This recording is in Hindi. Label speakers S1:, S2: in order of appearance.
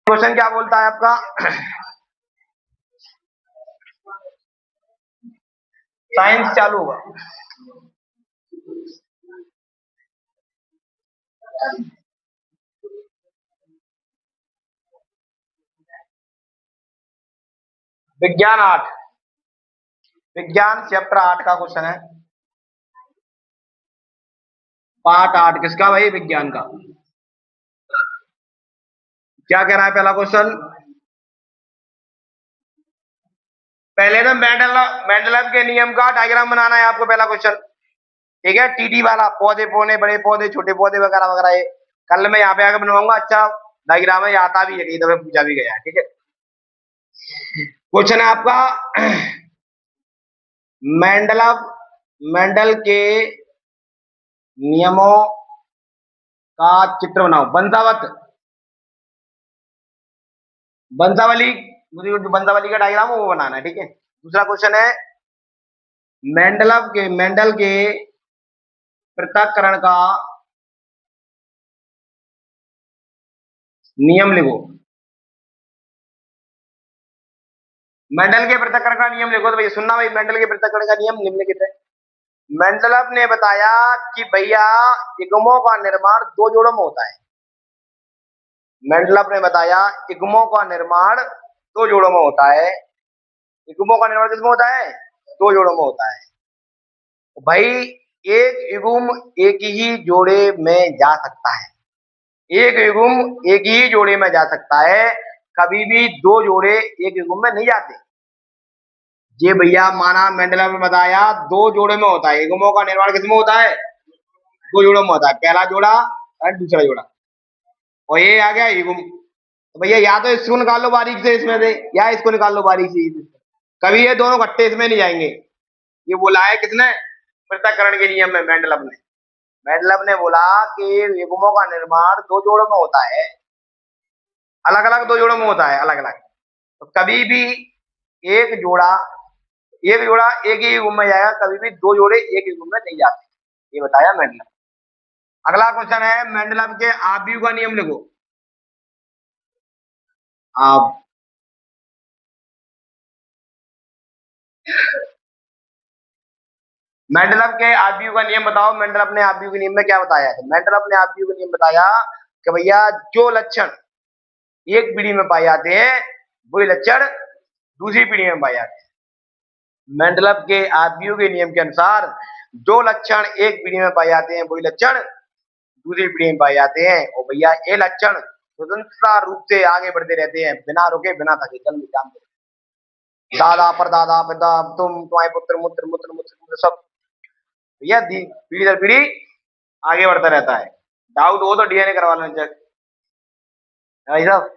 S1: क्वेश्चन क्या बोलता है आपका? साइंस चालू होगा। विज्ञान 8, विज्ञान चैप्टर 8 का क्वेश्चन है। पार्ट 8 किसका भाई? विज्ञान का। क्या कह रहा है पहला क्वेश्चन? पहले तो मेंडलव के नियम का डायग्राम बनाना है आपको, पहला क्वेश्चन। ठीक है, टीटी वाला, पौधे पौधे, बड़े पौधे, छोटे पौधे वगैरह वगैरह। ये कल मैं यहाँ पे आकर बनवाऊंगा। अच्छा डायग्राम है, आता भी है, कई दफे पूछा भी गया है। ठीक है, क्वेश्चन है आपका मेंडल के नियमों का चित्र बनाओ। बंसावली, मुझे जो बंसावली का डायग्राम है वो बनाना है। ठीक है, दूसरा क्वेश्चन है मेंडल के पृथक्करण का नियम लिखो। मेंडल के पृथक्करण का नियम लिखो। तो भैया सुनना भाई, मेंडल के पृथक्करण का नियम निम्नलिखित है। मेंडलव ने बताया कि भैया इगमों का निर्माण दो जोड़ों में होता है। मेंडलव ने बताया इगमों का निर्माण दो जोड़ों में होता है। इगमों का निर्माण किसमें होता है? दो जोड़ों में होता है भाई। एक युग्म एक ही जोड़े में जा सकता है। एक युग्म एक ही जोड़े में जा सकता है, कभी भी दो जोड़े एक युग्म में नहीं जाते। ये भैया माना मेंडलव ने बताया दो जोड़े में होता है। युग्मों का निर्माण किसमें होता है? दो जोड़ों में होता है, पहला जोड़ा और दूसरा जोड़ा। और ये आ गया युग्म। तो भैया या तो इसको निकाल लो बारीक से इसमें से, या इसको निकाल लो बारीक से। कभी ये दोनों इकट्ठे इसमें नहीं जाएंगे। ये बोला है किसने? पृथक्करण के नियम में मेंडलव ने। मेंडलव ने बोला कि युग्मों का निर्माण दो जोड़ों में होता है, अलग अलग दो जोड़ों में होता है, अलग अलग। तो कभी भी एक जोड़ा एक ही युग्म में जाएगा, कभी भी दो जोड़े एक युग्म में नहीं जाते। ये बताया मेंडलव। अगला क्वेश्चन है मेंडलव के आव्यूह का नियम लिखो। आप मेंडलव के आव्यूह का नियम बताओ। मेंडलव ने आव्यूह के नियम में क्या बताया है? मेंडलव ने आव्यूह के नियम बताया कि भैया जो लक्षण एक पीढ़ी में पाए जाते हैं वही लक्षण दूसरी पीढ़ी में पाए जाते हैं। मेंडलव के आव्यूह के नियम के अनुसार जो लक्षण एक पीढ़ी में पाए जाते हैं वही लक्षण दूसरी पीढ़ी में पाए जाते हैं। और भैया ये लक्षण स्वतंत्रता रूप से आगे बढ़ते रहते हैं, बिना रुके बिना थके। चल निकाल दादा परदादा पिता तुम तुम्हारे पुत्र मुत्र मुत्र मुत्र मुत्र सब भैया पीढ़ी दर पीढ़ी आगे बढ़ता रहता है। डाउट हो तो डीएनए करवा लेना चेक भाई साहब।